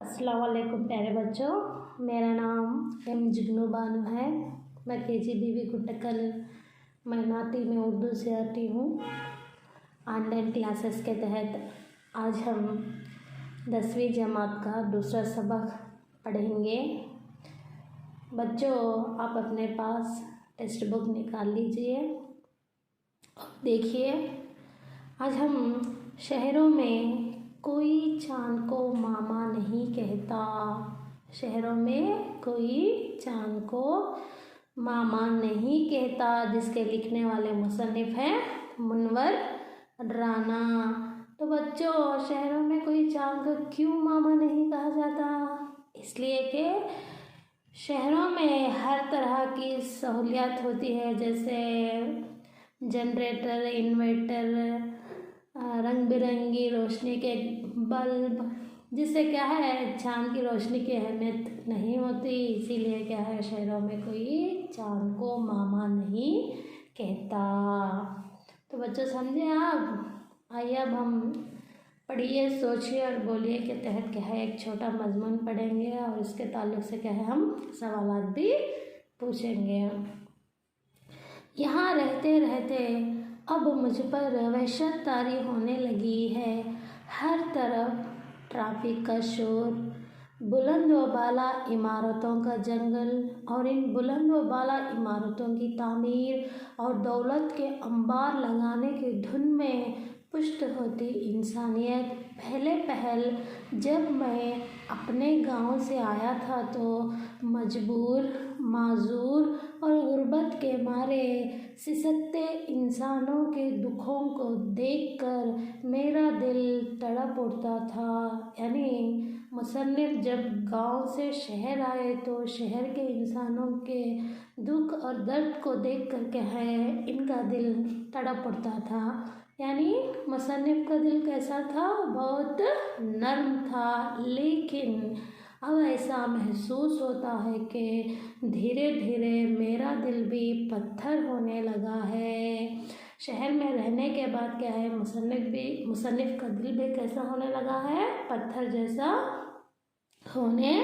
अस्सलाम वालेकुम प्यारे बच्चों, मेरा नाम एम जुगनू बानो है। मैं केजी बीवी गुटकल मैनाती में उर्दू से आती हूँ। ऑनलाइन क्लासेस के तहत आज हम 10वीं जमात का दूसरा सबक पढ़ेंगे। बच्चों, आप अपने पास टेक्स्ट बुक निकाल लीजिए। देखिए, आज हम शहरों में कोई चाँद को मामा नहीं कहता। शहरों में कोई चाँद को मामा नहीं कहता, जिसके लिखने वाले मुसन्निफ हैं मुनव्वर राना। तो बच्चों, शहरों में कोई चाँद को क्यों मामा नहीं कहा जाता? इसलिए कि शहरों में हर तरह की सहूलियत होती है, जैसे जनरेटर, इन्वर्टर, रंग बिरंगी रोशनी के बल्ब, जिससे क्या है चाँद की रोशनी की अहमियत नहीं होती। इसीलिए क्या है, शहरों में कोई चाँद को मामा नहीं कहता। तो बच्चों समझे आप? आइए अब हम पढ़िए, सोचिए और बोलिए के तहत क्या है एक छोटा मजमून पढ़ेंगे और इसके ताल्लुक से क्या है हम सवालात भी पूछेंगे। यहाँ रहते रहते अब मुझ पर वहशत तारी होने लगी है। हर तरफ ट्रैफिक का शोर, बुलंद व बाला इमारतों का जंगल, और इन बुलंद व बाला इमारतों की तामीर और दौलत के अंबार लगाने की धुन में पुष्ट होती इंसानियत। पहले पहल जब मैं अपने गांव से आया था तो मजबूर, माजूर और गुर्बत के मारे सिसकते इंसानों के दुखों को देखकर मेरा दिल तड़प उठता था। यानी मुसन्निफ जब गांव से शहर आए तो शहर के इंसानों के दुख और दर्द को देख कर क्या है इनका दिल तड़प उठता था। यानी मुसन्निफ का दिल कैसा था? बहुत नर्म था। लेकिन अब ऐसा महसूस होता है कि धीरे धीरे मेरा दिल भी पत्थर होने लगा है। शहर में रहने के बाद क्या है, मुसन्निफ का दिल भी कैसा होने लगा है? पत्थर जैसा होने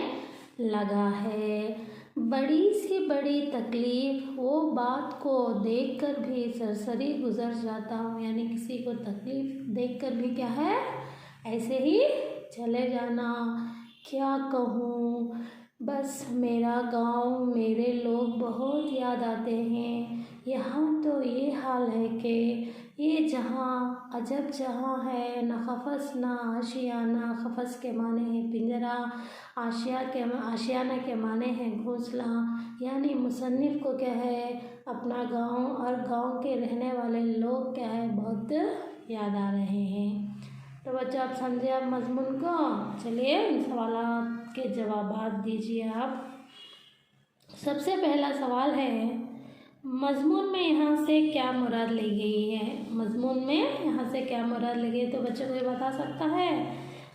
लगा है। बड़ी सी बड़ी तकलीफ़, वो बात को देखकर भी सरसरी गुजर जाता हूँ। यानी किसी को तकलीफ़ देखकर भी क्या है ऐसे ही चले जाना। क्या कहूँ, बस मेरा गांव, मेरे लोग बहुत याद आते हैं। यहाँ तो ये हाल है कि ये जहाँ अजब जहाँ है, न खफस न आशियाना। खफस के माने हैं पिंजरा, आशियाना के माने हैं घोंसला। यानी मुसन्निफ को क्या है अपना गांव और गांव के रहने वाले लोग क्या है बहुत याद आ रहे हैं। तो बच्चों आप समझे आप मजमून को? चलिए इन सवालों के जवाबात दीजिए आप। सबसे पहला सवाल है, मजमून में यहाँ से क्या मुराद ली गई है? मजमून में यहाँ से क्या मुराद ली गई? तो बच्चों को ये बता सकता है?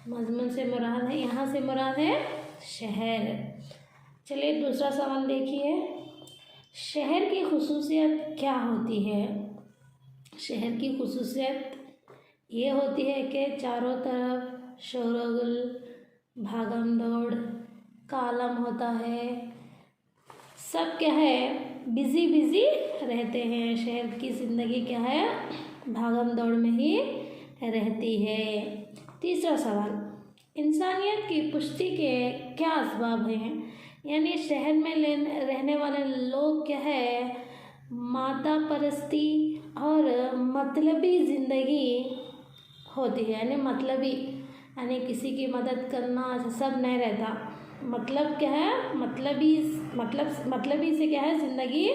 मजमून से मुराद है, यहाँ से मुराद है शहर। चलिए दूसरा सवाल देखिए, शहर की खुसूसियत क्या होती है? शहर की खुसूसियत ये होती है कि चारों तरफ शोरगुल, भागम दौड़ का आलम होता है। सब क्या है बिजी बिजी रहते हैं। शहर की ज़िंदगी क्या है भागम दौड़ में ही रहती है। तीसरा सवाल, इंसानियत की पुष्टि के क्या असबाब हैं? यानी शहर में रहने वाले लोग क्या है माता परस्ती और मतलबी ज़िंदगी होती है। यानी मतलबी यानी किसी की मदद करना सब नहीं रहता। मतलब क्या है मतलबी से क्या है ज़िंदगी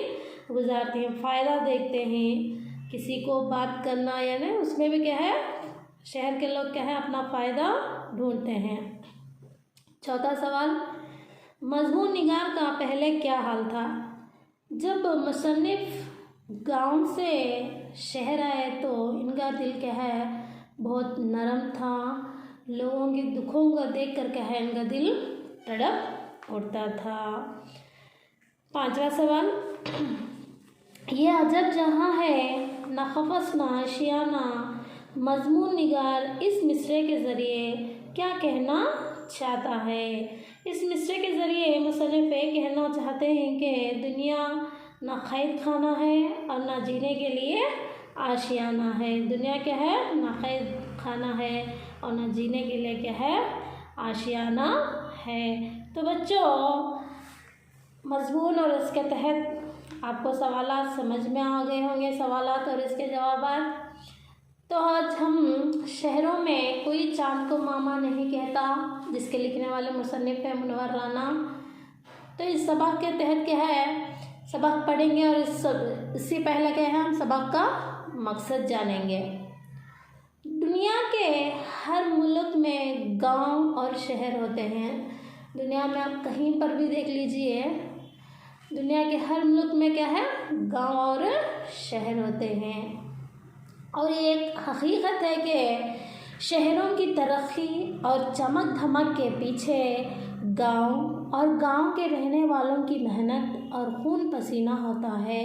गुजारते हैं, फ़ायदा देखते हैं। किसी को बात करना यानी उसमें भी क्या है शहर के लोग क्या है अपना फ़ायदा ढूंढते हैं। चौथा सवाल, मजमून निगार का पहले क्या हाल था? जब मुसन्निफ गांव से शहर आए तो इनका दिल क्या है बहुत नरम था। लोगों के दुखों को देख कर क्या है इनका दिल तड़प उठता था। पांचवा सवाल, ये अजब जहाँ है न खफस न आशियाना, मजमून निगार इस मिसरे के ज़रिए क्या कहना चाहता है। इस मिसरे के ज़रिए मुसन्निफ़ कहना चाहते हैं कि दुनिया ना क़ैद खाना है और ना जीने के लिए आशियाना है। दुनिया क्या है? ना क़ैद खाना है और ना जीने के लिए क्या है? आशियाना है। तो बच्चों, मज़मून और इसके तहत आपको सवालात समझ में आ गए होंगे, सवालात और इसके जवाब। तो आज हम शहरों में कोई चाँद को मामा नहीं कहता, जिसके लिखने वाले मुसन्निफ़ है मुनव्वर राना। तो इस सबक के तहत क्या है, सबक पढ़ेंगे और इससे पहले क्या है, हम सबक का मकसद जानेंगे। दुनिया के हर मुल्क में गांव और शहर होते हैं। दुनिया में आप कहीं पर भी देख लीजिए, दुनिया के हर मुल्क में क्या है? गांव और शहर होते हैं। और ये एक हकीकत है कि शहरों की तरक्की और चमक धमक के पीछे गांव और गांव के रहने वालों की मेहनत और खून पसीना होता है।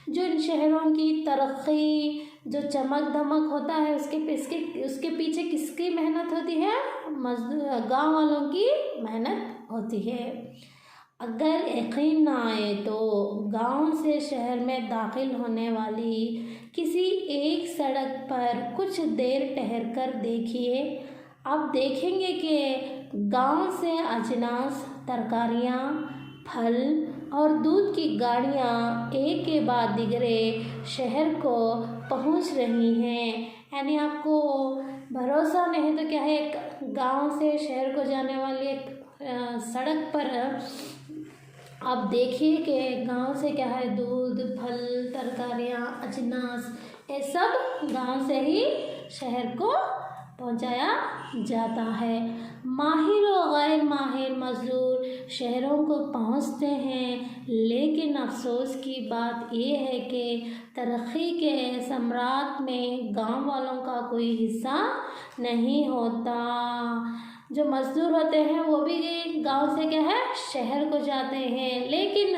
जो इन शहरों की तरक्की, जो चमक धमक होता है, उसके पीछे किसकी मेहनत होती है? गांव वालों की मेहनत होती है। अगर यकीन ना आए तो गांव से शहर में दाखिल होने वाली किसी एक सड़क पर कुछ देर ठहर कर देखिए। आप देखेंगे कि गांव से अजनास, तरकारियां, फल और दूध की गाड़ियां एक के बाद दिगरे शहर को पहुंच रही हैं। यानी आपको भरोसा नहीं है तो क्या है, एक गांव से शहर को जाने वाली एक सड़क पर आप देखिए कि गांव से क्या है, दूध, फल, तरकारियां, अजनास, ये सब गांव से ही शहर को पहुंचाया जाता है। माहिर और गैर माहिर मजदूर शहरों को पहुंचते हैं, लेकिन अफसोस की बात ये है कि तरक्की के सम्राट में गांव वालों का कोई हिस्सा नहीं होता। जो मजदूर होते हैं वो भी गांव से क्या है, शहर को जाते हैं, लेकिन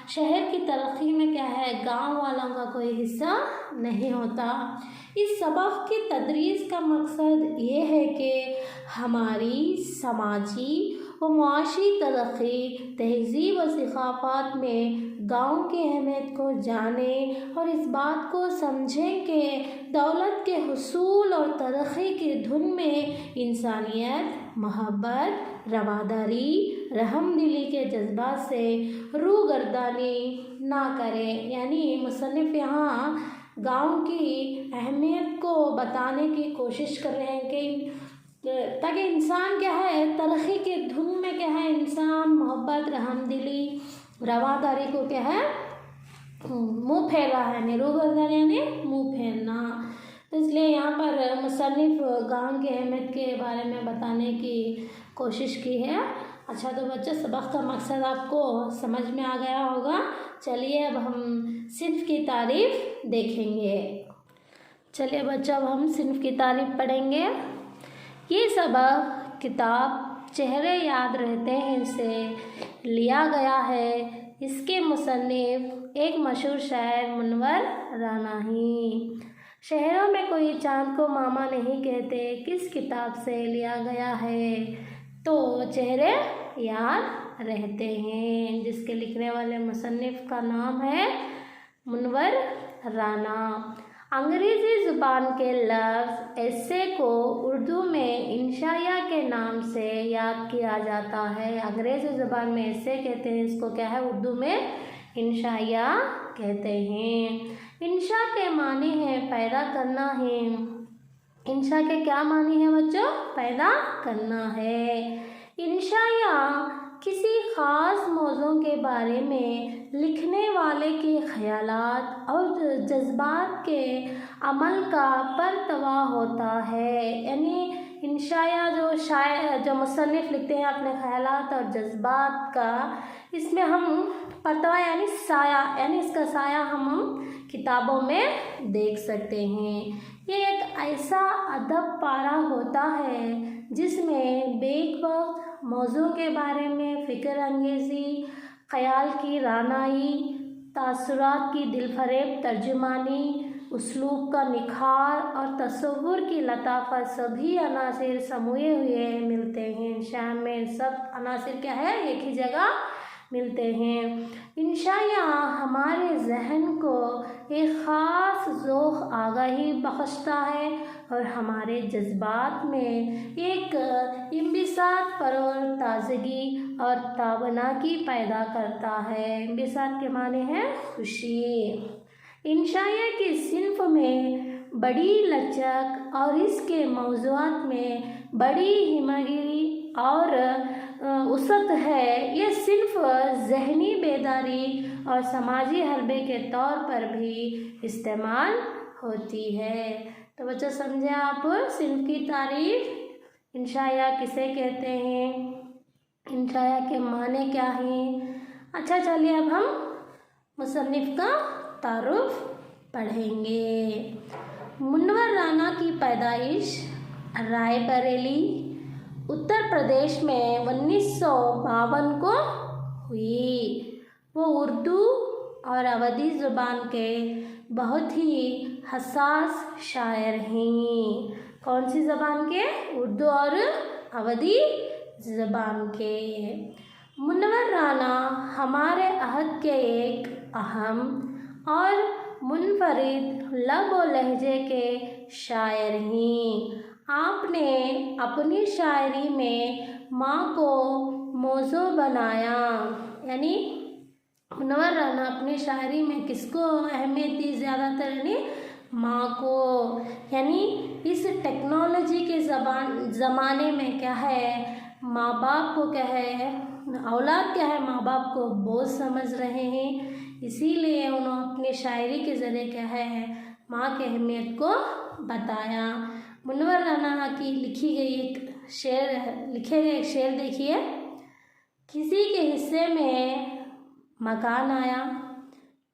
शहर की तरक्की में क्या है, गांव वालों का कोई हिस्सा नहीं होता। इस सबक की तदरीस का मकसद ये है कि हमारी समाजी व मुआशी तरक्की, तहज़ीब व सक़ाफ़त में गांव की अहमियत को जानें और इस बात को समझें कि दौलत के हुसूल और तरक्की की धुन में इंसानियत, मोहब्बत, रवादारी, रहमदिली के जज्बात से रूगर्दानी ना करें। यानी मुसन्निफ़ यहाँ गांव की अहमियत को बताने की कोशिश कर रहे हैं कि ताकि इंसान क्या है, तरक्की के धुन में क्या है, इंसान मोहब्बत, रहमदिली, रवादारी को क्या है, मुँह फेरा है, रूगर्दानी यानी मुँह फेरना। तो इसलिए यहाँ पर मुसन्निफ़ गांव की अहमियत के बारे में बताने की कोशिश की है। अच्छा, तो बच्चों, सबक का मकसद आपको समझ में आ गया होगा। चलिए अब हम सिन्फ़ की तारीफ़ देखेंगे। चलिए बच्चों, अब हम सिन्फ़ की तारीफ़ पढ़ेंगे। ये सबक किताब चेहरे याद रहते हैं से लिया गया है। इसके मुसन्निफ़ एक मशहूर शायर मुनव्वर राना ही। शहरों में कोई चाँद को मामा नहीं कहते किस किताब से लिया गया है? तो चेहरे याद रहते हैं, जिसके लिखने वाले मुसन्निफ़ का नाम है मुनव्वर राना। अंग्रेज़ी ज़ुबान के लफ्ज़ एस्से को उर्दू में इंशाया के नाम से याद किया जाता है। अंग्रेज़ी ज़ुबान में एस्से कहते हैं, इसको क्या है, उर्दू में इंशाया कहते हैं। इंशा के मानी है पैदा करना है। इंशा के क्या मानी है बच्चों? पैदा करना है। इंशाया किसी ख़ास मौज़ू के बारे में लिखने वाले के ख़यालात और जज्बात के अमल का परतवा होता है। यानी इंशाया जो मुसन्निफ़ लिखते हैं अपने ख़यालात और जज्बात का, इसमें हम परतवा यानी साया, यानी इसका साया हम किताबों में देख सकते हैं। ये एक ऐसा अदब पारा होता है जिसमें बेवक्त मौज़ू के बारे में फ़िक्र अंगेज़ी, ख़याल की रानाई, तासुरात की दिलफरेब तर्जुमानी, उसलूब का निखार और तसव्वुर की लताफत सभी अनासिर समूहे हुए मिलते हैं। इंशा में सब अनासिर क्या है, एक ही जगह मिलते हैं। इंशा यहाँ हमारे जहन को एक ख़ास ज़ोक़ आगाही बख्शता है और हमारे जज्बात में एक इंबिसात परवर ताज़गी और ताबनाकी पैदा करता है। इंबिसात के माने हैं खुशी। इंशाया की सिन्फ में बड़ी लचक और इसके मौज़ूआत में बड़ी हिमगिरी और उसत है। ये सिर्फ ज़हनी बेदारी और समाजी हरबे के तौर पर भी इस्तेमाल होती है। तो बच्चों समझे आप सिन्फ की तारीफ। इंशाया किसे कहते हैं, इंशाया के माने क्या हैं। अच्छा चलिए अब हम मुसन्निफ़ का तारुफ पढ़ेंगे। मुनव्वर राना की पैदाइश रायबरेली उत्तर प्रदेश में 1952 को हुई। वो उर्दू और अवधी ज़ुबान के बहुत ही हसास शायर हैं। कौन सी ज़बान के, उर्दू और अवधी ज़बान के। मुनव्वर राना हमारे अहद के एक अहम और मुनफरिद लब व लहजे के शायर हैं। आपने अपनी शायरी में माँ को मौजू बनाया, यानी मुनव्वर राना अपनी शायरी में किसको अहमियत दी ज़्यादातर, यानी माँ को। यानी इस टेक्नोलॉजी के ज़माने में क्या है, माँ बाप को क्या है, औलाद क्या है, माँ बाप को बोझ समझ रहे हैं। इसीलिए उन्होंने अपनी शायरी के ज़रिए क्या है, माँ की अहमियत को बताया। मुनव्वर राना की लिखे गए एक शेर देखिए। किसी के हिस्से में मकान आया,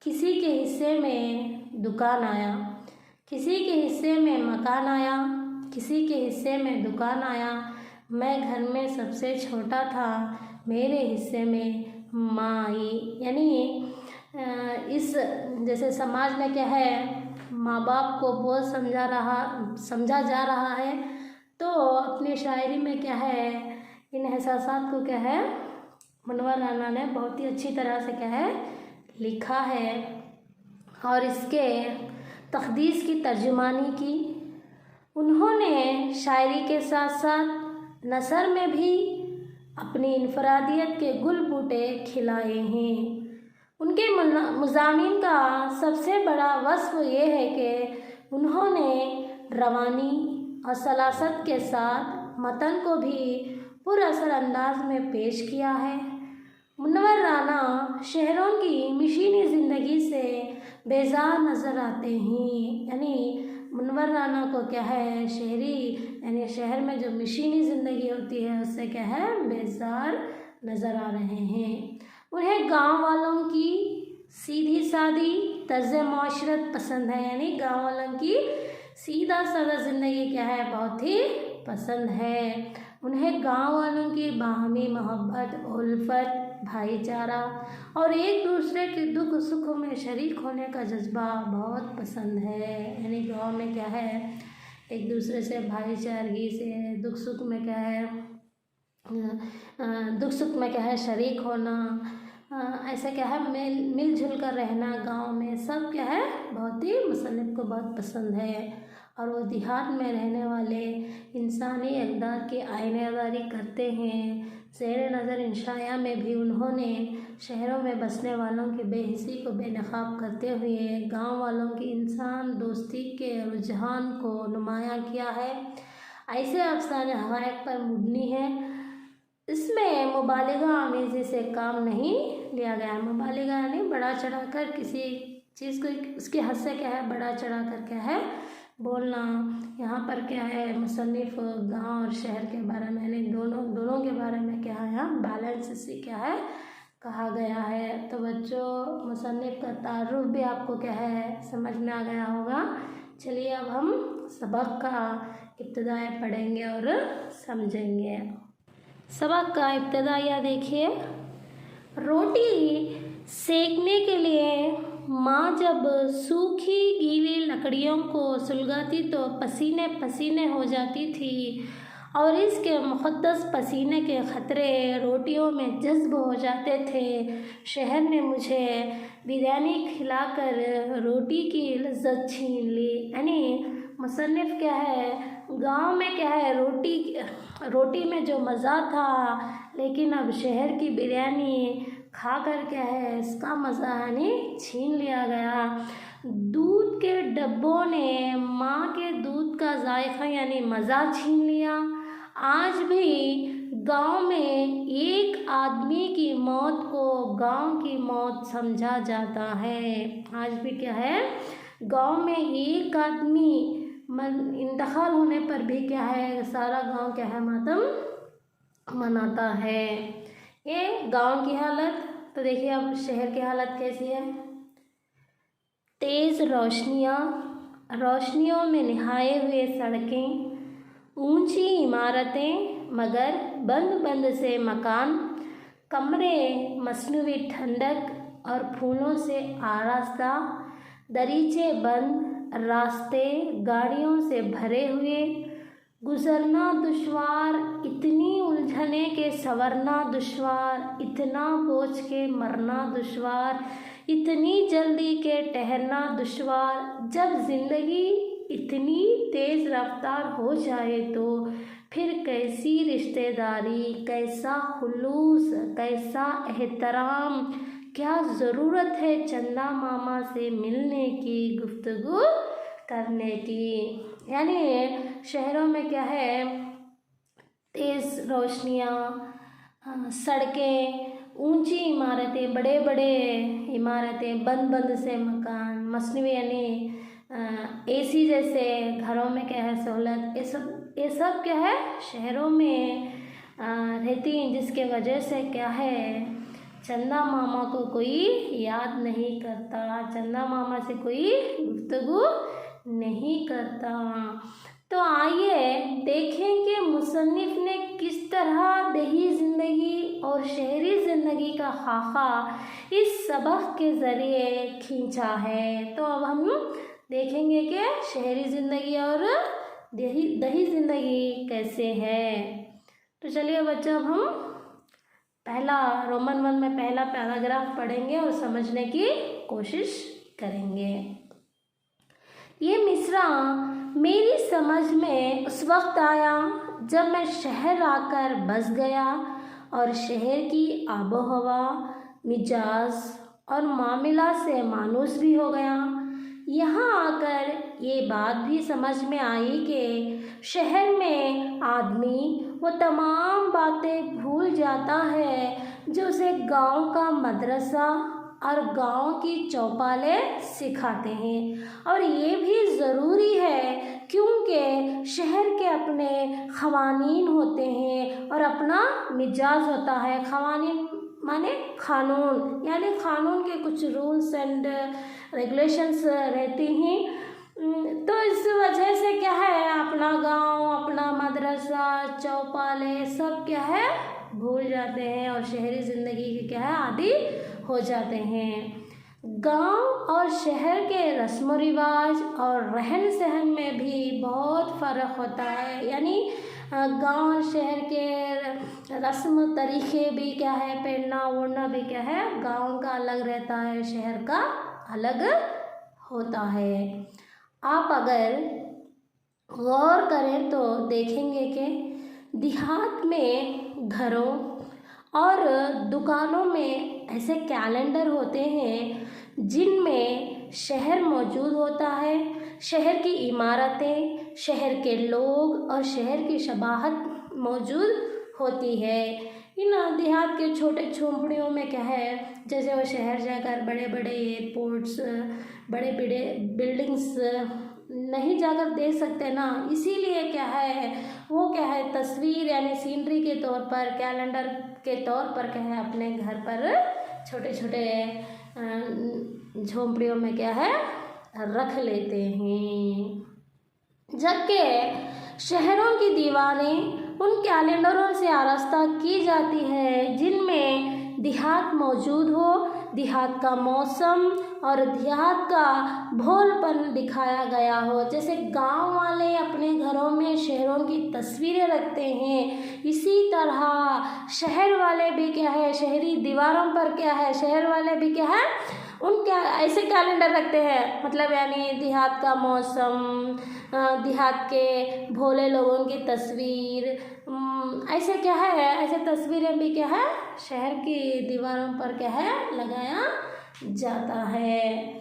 किसी के हिस्से में दुकान आया, किसी के हिस्से में मकान आया, किसी के हिस्से में दुकान आया। मैं घर में सबसे छोटा था, मेरे हिस्से में माँ आई। यानी इस जैसे समाज में क्या है, माँ बाप को बोझ समझा जा रहा है, तो अपनी शायरी में क्या है, इन एहसासात को क्या है, मुनव्वर राना ने बहुत ही अच्छी तरह से क्या है लिखा है और इसके तक़दीस की तर्जुमानी की। उन्होंने शायरी के साथ साथ नसर में भी अपनी इनफरादियत के गुल बूटे खिलाए हैं। उनके मुज़ामिन का सबसे बड़ा वस्फ़ ये है कि उन्होंने रवानी और सलासत के साथ मतन को भी पुरअसर अंदाज में पेश किया है। मुनव्वर राना शहरों की मिशीनी ज़िंदगी से बेजार नज़र आते हैं। यानी मुनव्वर राना को क्या है, शहरी यानी शहर में जो मिशीनी ज़िंदगी होती है उससे क्या है, बेजार नज़र आ रहे हैं। उन्हें गांव वालों की सीधी सादी तर्ज़ माशरत पसंद है। यानी गांव वालों की सीधा सादा ज़िंदगी क्या है, बहुत ही पसंद है। उन्हें गांव वालों की बाहमी मोहब्बत, उल्फत, भाईचारा और एक दूसरे के दुख सुख में शरीक होने का जज्बा बहुत पसंद है। यानी गांव में क्या है, एक दूसरे से भाईचारगी से दुख सुख में क्या है, दुख सुख में क्या है शरीक होना, ऐसा क्या है मिलजुल कर रहना गांव में, सब क्या है बहुत ही मुसन्निफ़ को बहुत पसंद है। और वो देहात में रहने वाले इंसानी अक़दार की आइनेदारी करते हैं। ज़ेर नज़र इंशाया में भी उन्होंने शहरों में बसने वालों की बेहिसी को बेनकाब करते हुए गांव वालों की इंसान दोस्ती के रुझान को नुमायाँ किया है। ऐसे अफ़साने हक़ाइक़ पर मुबनी है। इसमें मुबालिगा आमेज़ी से काम नहीं लिया गया है। मुबालिगा यानी बढ़ा चढ़ा कर किसी चीज़ को उसके हद से क्या है बढ़ा चढ़ा कर क्या है बोलना। यहाँ पर क्या है, मुसन्निफ़ गांव और शहर के बारे में यानी दोनों के बारे में क्या है, यहाँ बैलेंस से क्या है कहा गया है। तो बच्चों मुसन्निफ़ का तारुफ भी आपको क्या है समझ में आ गया होगा। चलिए अब हम सबक का इब्तिदाई पढ़ेंगे और समझेंगे। सबक का इब्तिदाई देखिए। रोटी सेकने के लिए माँ जब सूखी गीली लकड़ियों को सुलगाती तो पसीने पसीने हो जाती थी और इसके मुक़द्दस पसीने के ख़तरे रोटियों में जज्ब हो जाते थे। शहर ने मुझे बिरयानी खिलाकर रोटी की लज्जत छीन ली। यानी मुसन्निफ़ क्या है, गांव में क्या है, रोटी में जो मज़ा था, लेकिन अब शहर की बिरयानी खाकर क्या है, इसका मज़ा यानी छीन लिया गया। दूध के डब्बों ने माँ के दूध का जायका यानी मज़ा छीन लिया। आज भी गांव में एक आदमी की मौत को गांव की मौत समझा जाता है। आज भी क्या है, गांव में एक आदमी इंतकाल होने पर भी क्या है, सारा गांव क्या है, मातम मनाता है। ये गांव की हालत। तो देखिए अब शहर की हालत कैसी है। तेज़ रोशनियों में नहाए हुए सड़कें, ऊंची इमारतें मगर बंद से मकान, कमरे मसनूई ठंडक और फूलों से आरास्ता, दरीचे बंद, रास्ते गाड़ियों से भरे हुए, गुजरना दुश्वार, इतनी उलझने के संवरना दुश्वार, इतना बोझ के मरना दुश्वार, इतनी जल्दी के ठहरना दुश्वार। जब ज़िंदगी इतनी तेज़ रफ्तार हो जाए तो फिर कैसी रिश्तेदारी, कैसा खुलूस, कैसा एहतराम, क्या ज़रूरत है चंदा मामा से मिलने की, गुफ्तगू करने की। यानी शहरों में क्या है, तेज़ रोशनियाँ, सड़कें, ऊंची इमारतें, बड़े बड़े इमारतें, बंद से मकान, मसनूई यानी एसी जैसे घरों में क्या है सहूलत, ये सब क्या है शहरों में रहती हैं, जिसके वजह से क्या है चंदा मामा को कोई याद नहीं करता, चंदा मामा से कोई गुफ्तगू नहीं करता। तो आइए देखें कि मुसन्निफ़ ने किस तरह देही ज़िंदगी और शहरी ज़िंदगी का खाका इस सबक के ज़रिए खींचा है। तो अब हम देखेंगे कि शहरी ज़िंदगी और दही ज़िंदगी कैसे है। तो चलिए बच्चों, अब हम पहला रोमन 1 में पहला पैराग्राफ पढ़ेंगे और समझने की कोशिश करेंगे। ये मिसरा मेरी समझ में उस वक्त आया जब मैं शहर आकर बस गया और शहर की आबो हवा, मिजाज और मामला से मानूस भी हो गया। यहाँ आकर ये बात भी समझ में आई कि शहर में आदमी वो तमाम बातें भूल जाता है जो उसे गांव का मदरसा और गांव की चौपाले सिखाते हैं। और ये भी ज़रूरी है क्योंकि शहर के अपने क़वानीन होते हैं और अपना मिजाज होता है। क़वानीन माने कानून, यानी कानून के कुछ रूल्स एंड रेगुलेशंस रहती हैं। तो इस वजह से क्या है, अपना गांव, अपना मदरसा, चौपाले सब क्या है भूल जाते हैं और शहरी ज़िंदगी के क्या है आदी हो जाते हैं। गांव और शहर के रस्म रिवाज और रहन सहन में भी बहुत फ़र्क होता है। यानी गांव और शहर के रस्म तरीक़े भी क्या है, पहनना ओढ़ना भी क्या है, गांव का अलग रहता है, शहर का अलग होता है। आप अगर गौर करें तो देखेंगे कि देहात में घरों और दुकानों में ऐसे कैलेंडर होते हैं जिनमें शहर मौजूद होता है, शहर की इमारतें, शहर के लोग और शहर की शबाहत मौजूद होती है। इन देहात के छोटे झोंपड़ियों में क्या है, जैसे वो शहर जाकर बड़े बड़े एयरपोर्ट्स, बड़े बड़े बिल्डिंग्स नहीं जाकर देख सकते ना, इसीलिए क्या है वो क्या है तस्वीर यानी सीनरी के तौर पर, कैलेंडर के तौर पर क्या है अपने घर पर छोटे छोटे झोंपड़ियों में क्या है रख लेते हैं। जबकि शहरों की दीवारें उन कैलेंडरों से आरास्ता की जाती है जिनमें देहात मौजूद हो, देहात का मौसम और देहात का भोलपन दिखाया गया हो। जैसे गांव वाले अपने घरों में शहरों की तस्वीरें रखते हैं, इसी तरह शहर वाले भी क्या है, शहरी दीवारों पर क्या है, शहर वाले भी क्या है, उनका ऐसे कैलेंडर रखते हैं। मतलब यानी देहात का मौसम, देहात के भोले लोगों की तस्वीर, ऐसे क्या है, ऐसे तस्वीरें भी क्या है शहर की दीवारों पर क्या है लगाया जाता है।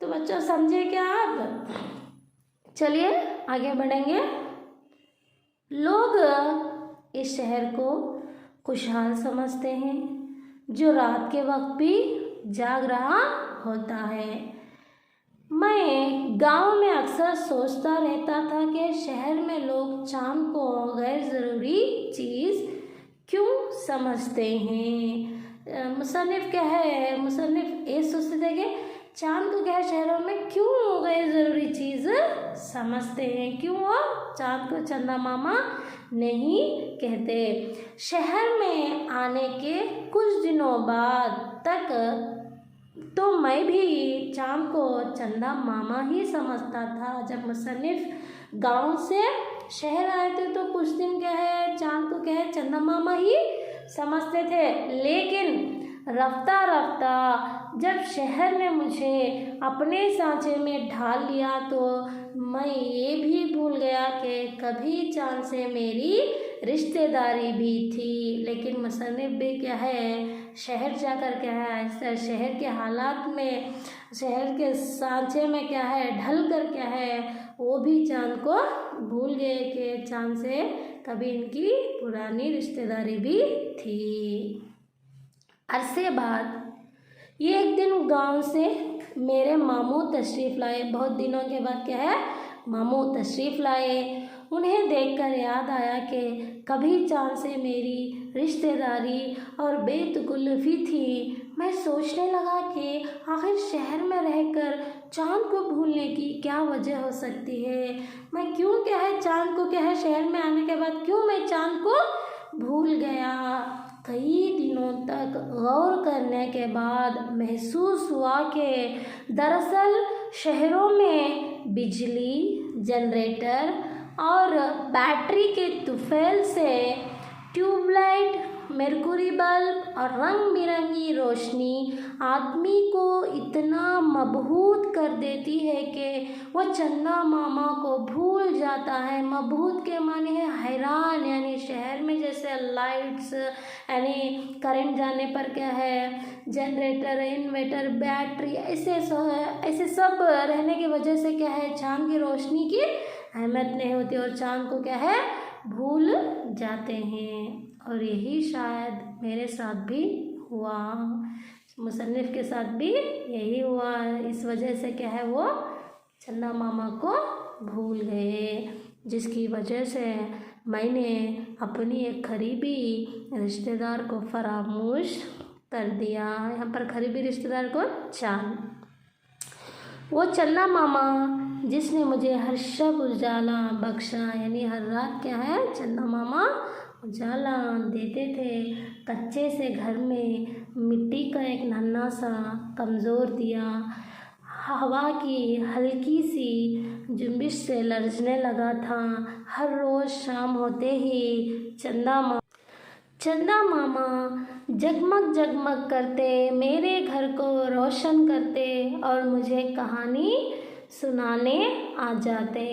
तो बच्चों समझे क्या आप? चलिए आगे बढ़ेंगे। लोग इस शहर को खुशहाल समझते हैं, जो रात के वक्त भी जाग रहा होता है। मैं गांव में अक्सर सोचता रहता था कि शहर में लोग चांद को गैर ज़रूरी चीज़ क्यों समझते हैं। मुसन्निफ क्या है, मुसन्निफ ये सोचते थे कि चांद को क्या है शहरों में क्यों गैर ज़रूरी चीज़ समझते हैं, क्यों वो चांद को चंदा मामा नहीं कहते। शहर में आने के कुछ दिनों बाद तक तो मैं भी चांद को चंदा मामा ही समझता था। जब मुसन्निफ गांव से शहर आए थे तो कुछ दिन क्या है चांद को क्या है चंदा मामा ही समझते थे, लेकिन रफ्ता रफ्ता जब शहर ने मुझे अपने सांचे में ढाल लिया तो मैं ये भी भूल गया कि कभी चांद से मेरी रिश्तेदारी भी थी। लेकिन मुसन्निफ भी क्या है शहर जाकर क्या है शहर के हालात में, शहर के सांचे में क्या है ढल कर क्या है वो भी चांद को भूल गए कि चांद से कभी इनकी पुरानी रिश्तेदारी भी थी। अरसे बाद ये एक दिन गांव से मेरे मामू तशरीफ़ लाए। बहुत दिनों के बाद क्या है मामू तशरीफ़ लाए। उन्हें देखकर याद आया कि कभी चांद से मेरी रिश्तेदारी और बेतकल्लुफ़ी थी। मैं सोचने लगा कि आखिर शहर में रहकर चांद को भूलने की क्या वजह हो सकती है। मैं क्यों क्या है चांद को क्या है शहर में आने के बाद क्यों मैं चांद को भूल गया। कई दिनों तक गौर करने के बाद महसूस हुआ कि दरअसल शहरों में बिजली, जनरेटर और बैटरी के तुफैल से ट्यूबलाइट, मरकरी बल्ब और रंग बिरंगी रोशनी आदमी को इतना मबहूत कर देती है कि वह चंदा मामा को भूल जाता है। मबहूत के माने है हैरान, यानी शहर में जैसे लाइट्स यानी करंट जाने पर क्या है जनरेटर, इन्वर्टर, बैटरी ऐसे सब रहने की वजह से क्या है चांद की रोशनी की अहमियत नहीं होती और चांद को क्या है भूल जाते हैं। और यही शायद मेरे साथ भी हुआ, मुसन्निफ के साथ भी यही हुआ। इस वजह से क्या है वो चंदा मामा को भूल गए, जिसकी वजह से मैंने अपनी एक करीबी रिश्तेदार को फरामोश कर दिया। यहाँ पर करीबी रिश्तेदार को चांद, वो चंदा मामा जिसने मुझे हर शब उजाला बख्शा, यानी हर रात क्या है चंदा मामा उजाला देते थे। कच्चे से घर में मिट्टी का एक नन्हा सा कमज़ोर दिया हवा की हल्की सी जुम्बिश से लरजने लगा था। हर रोज़ शाम होते ही चंदा मामा जगमग जगमग करते मेरे घर को रोशन करते और मुझे कहानी सुनाने आ जाते।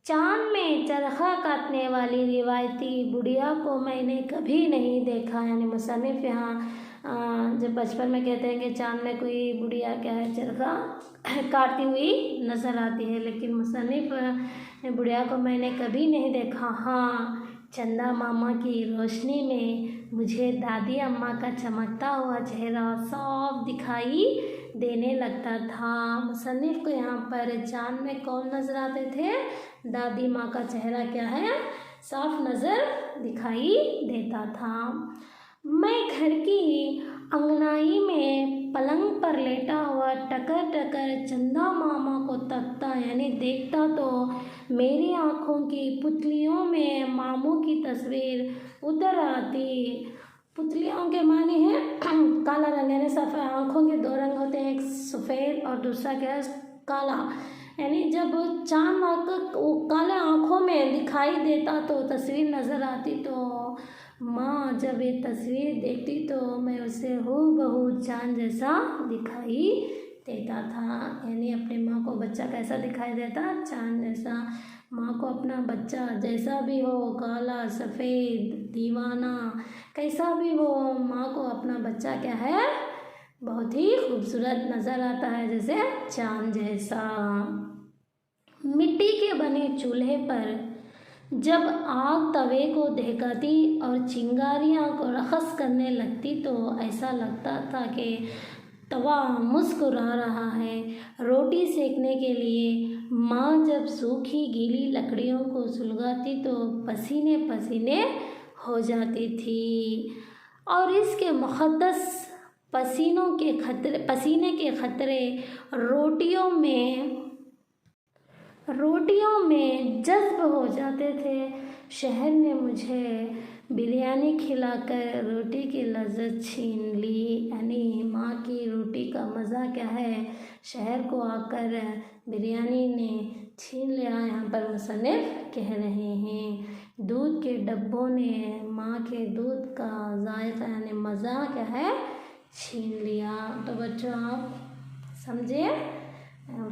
चांद में चरखा काटने वाली रिवायती बुढ़िया को मैंने कभी नहीं देखा। यानी मुसन्निफ यहाँ जब बचपन में कहते हैं कि चांद में कोई बुढ़िया क्या है चरखा काटती हुई नज़र आती है, लेकिन मुसन्निफ बुढ़िया को मैंने कभी नहीं देखा। हाँ, चंदा मामा की रोशनी में मुझे दादी अम्मा का चमकता हुआ चेहरा साफ दिखाई देने लगता था। मुसन्निफ को यहाँ पर चांद में कौन नज़र आते थे? दादी माँ का चेहरा क्या है साफ नज़र दिखाई देता था। मैं घर की अंगनाई में पलंग पर लेटा हुआ टकर टकर चंदा मामा को तकता यानी देखता तो मेरी आँखों की पुतलियों में मामू की तस्वीर उतर आती। पुतलियों के माने हैं काला रंग, यानी सफ़ेद आँखों के दो रंग होते हैं, एक सफ़ेद और दूसरा क्या है काला। यानी जब चांद आकर वो काले आँखों में दिखाई देता तो तस्वीर नज़र आती, तो माँ जब ये तस्वीर देखती तो मैं उसे हूबहू चांद जैसा दिखाई देता था। यानी अपनी माँ को बच्चा कैसा दिखाई देता, चांद जैसा। माँ को अपना बच्चा जैसा भी हो, काला सफ़ेद दीवाना कैसा भी हो, माँ को अपना बच्चा क्या है बहुत ही खूबसूरत नज़र आता है, जैसे चांद जैसा। मिट्टी के बने चूल्हे पर जब आग तवे को दहकाती और चिंगारियाँ को रक़स करने लगती तो ऐसा लगता था कि तवा मुस्कुरा रहा है। रोटी सेकने के लिए माँ जब सूखी गीली लकड़ियों को सुलगाती तो पसीने पसीने हो जाती थी, और इसके मुक़द्दस पसीने के खतरे रोटियों में जज्ब हो जाते थे। शहर ने मुझे बिरयानी खिलाकर रोटी की लज्जत छीन ली। यानी माँ की रोटी का मज़ा क्या है शहर को आकर बिरयानी ने छीन लिया, यहाँ पर मुसन्निफ़ कह रहे हैं। दूध के डब्बों ने माँ के दूध का जायका यानी मज़ा क्या है छीन लिया। तो बच्चों आप समझे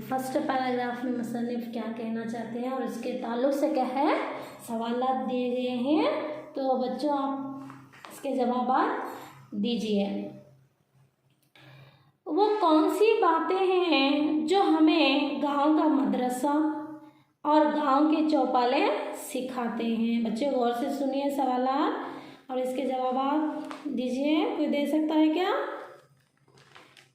फर्स्ट पैराग्राफ में मुसन्निफ़ क्या कहना चाहते हैं और इसके ताल्लुक़ से क्या है सवालात दिए गए हैं। तो बच्चों आप इसके जवाब दीजिए। वो कौन सी बातें हैं जो हमें गांव का मदरसा और गांव के चौपाले सिखाते हैं? बच्चे गौर से सुनिए सवालात और इसके जवाब दीजिए। कोई दे सकता है क्या?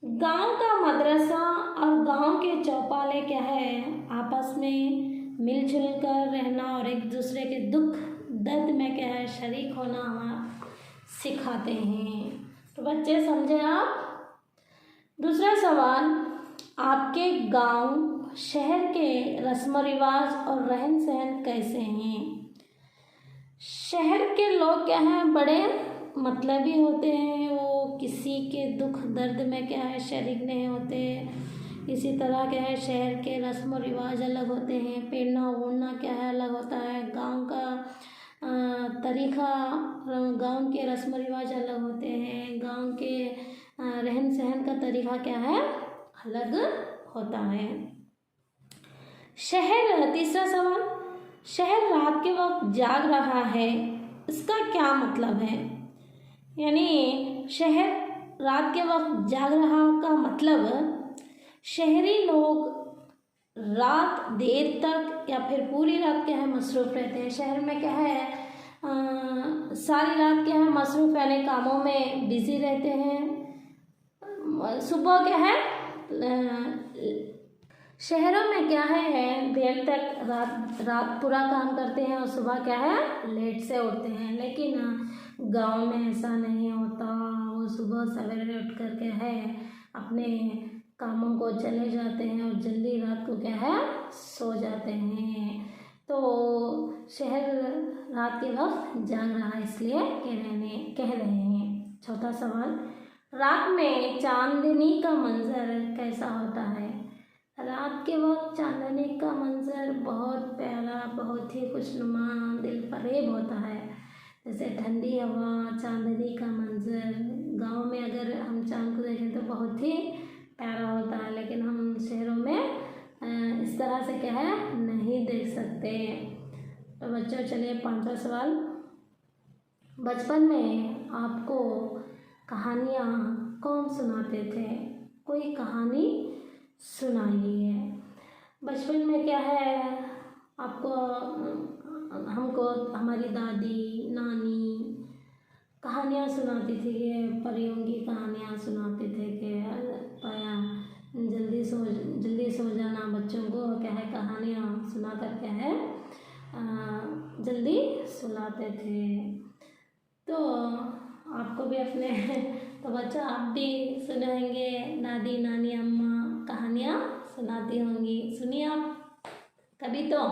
गांव का मदरसा और गांव के चौपाले क्या है आपस में मिलजुल कर रहना और एक दूसरे के दुख दर्द में क्या है शरीक होना हमारा सिखाते हैं। तो बच्चे समझे आप। दूसरा सवाल, आपके गांव शहर के रस्म रिवाज और रहन सहन कैसे हैं? शहर के लोग क्या हैं बड़े मतलबी होते हैं, वो किसी के दुख दर्द में क्या है शरीक नहीं होते। इसी तरह क्या है शहर के रस्म रिवाज अलग होते हैं, पहनना ओढ़ना क्या है अलग होता है। गांव का तरीक़ा, गांव के रस्म रिवाज अलग होते हैं, गांव के रहन सहन का तरीक़ा क्या है अलग होता है। तीसरा सवाल, शहर रात के वक्त जाग रहा है, इसका क्या मतलब है? यानी शहर रात के वक्त जाग रहा का मतलब शहरी लोग रात देर तक या फिर पूरी रात क्या है मसरूफ़ रहते हैं। शहर में क्या है सारी रात क्या है मसरूफ़ यानी कामों में बिज़ी रहते हैं। सुबह क्या है शहरों में क्या है देर तक रात पूरा काम करते हैं और सुबह क्या है लेट से उठते हैं। लेकिन गांव में ऐसा नहीं होता, वो सुबह सवेरे उठ कर के है अपने कामों को चले जाते हैं और जल्दी रात को क्या है सो जाते हैं। तो शहर रात के वक्त जाग रहा इसलिए कह रहे हैं। चौथा सवाल, रात में चांदनी का मंजर कैसा होता है? रात के वक्त चांदनी का मंजर बहुत प्यारा, बहुत ही खुशनुमा, दिल फरेब होता है। जैसे ठंडी हवा, चांदनी का मंजर। गांव में अगर हम चांद को देखें तो बहुत ही प्यारा होता है, लेकिन हम शहरों में इस तरह से क्या है नहीं देख सकते। तो बच्चों चलिए पांचवा सवाल, बचपन में आपको कहानियाँ कौन सुनाते थे? कोई कहानी सुनाइए। बचपन में क्या है आपको हमको हमारी दादी नानी कहानियाँ सुनाती थी कि परियों की कहानियाँ सुनाते थे कि जल्दी सो जाना, बच्चों को क्या है कहानियाँ सुना कर क्या है जल्दी सुलाते थे। तो आपको भी अपने तो बच्चा आप भी सुनाएंगे, दादी नानी अम्मा कहानियाँ सुनाती होंगी, सुनिए आप कभी तो।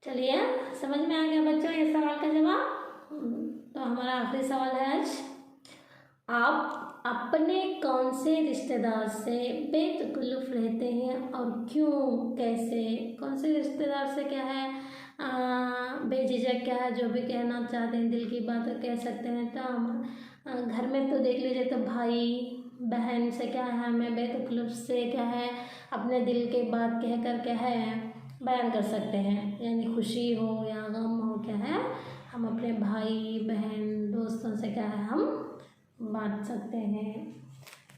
चलिए समझ में आ गया बच्चों ये सवाल का जवाब। तो हमारा आखिरी सवाल है आज, आप अपने कौन से रिश्तेदार से बेतकल्लुफ़ रहते हैं और क्यों, कैसे? कौन से रिश्तेदार से क्या है बेझिझक क्या है, जो भी कहना चाहते हैं दिल की बात कह सकते हैं। तो हम घर में तो देख लीजिए तो भाई बहन से क्या है हमें बेतकल्लुफ़ से क्या है अपने दिल की बात कह कर क्या है बयान कर सकते हैं, यानी खुशी हो या गम हो क्या है हम अपने भाई बहन दोस्तों से क्या है हम बांट सकते हैं।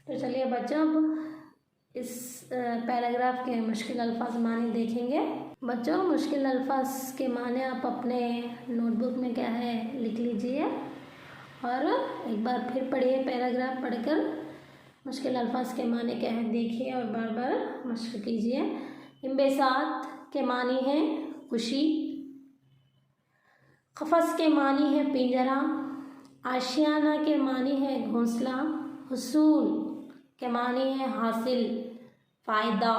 तो चलिए बच्चों अब इस पैराग्राफ के मुश्किल अल्फाज माने देखेंगे। बच्चों मुश्किल अल्फाज के माने आप अपने नोटबुक में क्या है लिख लीजिए और एक बार फिर पढ़िए, पैराग्राफ पढ़कर मुश्किल अल्फाज के माने क्या है देखिए और बार बार मशक कीजिए। इंबेसात के मानी है खुशी, क़फ़स के मानी है पिंजरा, आशियाना के मानी है घोंसला, हुसूल के मानी है हासिल फ़ायदा,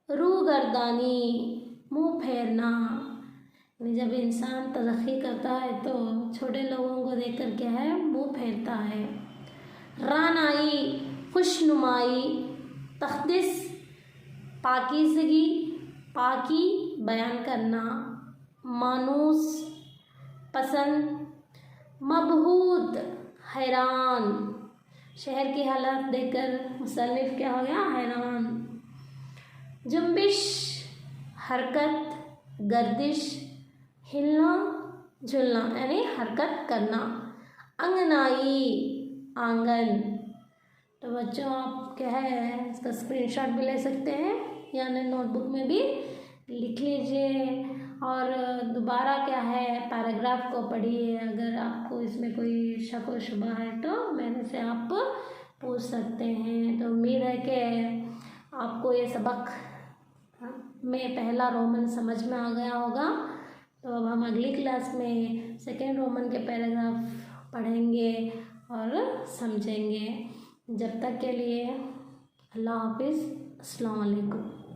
रूगर्दानी मुँह फेरना, जब इंसान तरक्की करता है तो छोटे लोगों को देखकर क्या है मुँह फेरता है। रानाई खुशनुमाई, तख़दीस पाकीज़गी पाकी बयान करना, मानूस पसंद, मबहूत हैरान, शहर की हालत देखकर मुसन्निफ़ क्या हो गया हैरान, जुम्बिश हरकत, गर्दिश हिलना झुलना यानी हरकत करना, अंगनाई आंगन। तो बच्चों आप क्या है इसका स्क्रीनशॉट भी ले सकते हैं यानी नोटबुक में भी लिख लीजिए और दोबारा क्या है पैराग्राफ को पढ़िए। अगर आपको इसमें कोई शक व शुबा है तो मेरे से आप पूछ सकते हैं। तो उम्मीद है कि आपको ये सबक में पहला रोमन समझ में आ गया होगा। तो अब हम अगली क्लास में सेकेंड रोमन के पैराग्राफ पढ़ेंगे और समझेंगे। जब तक के लिए अल्लाह हाफिज़, अस्सलाम वालेकुम।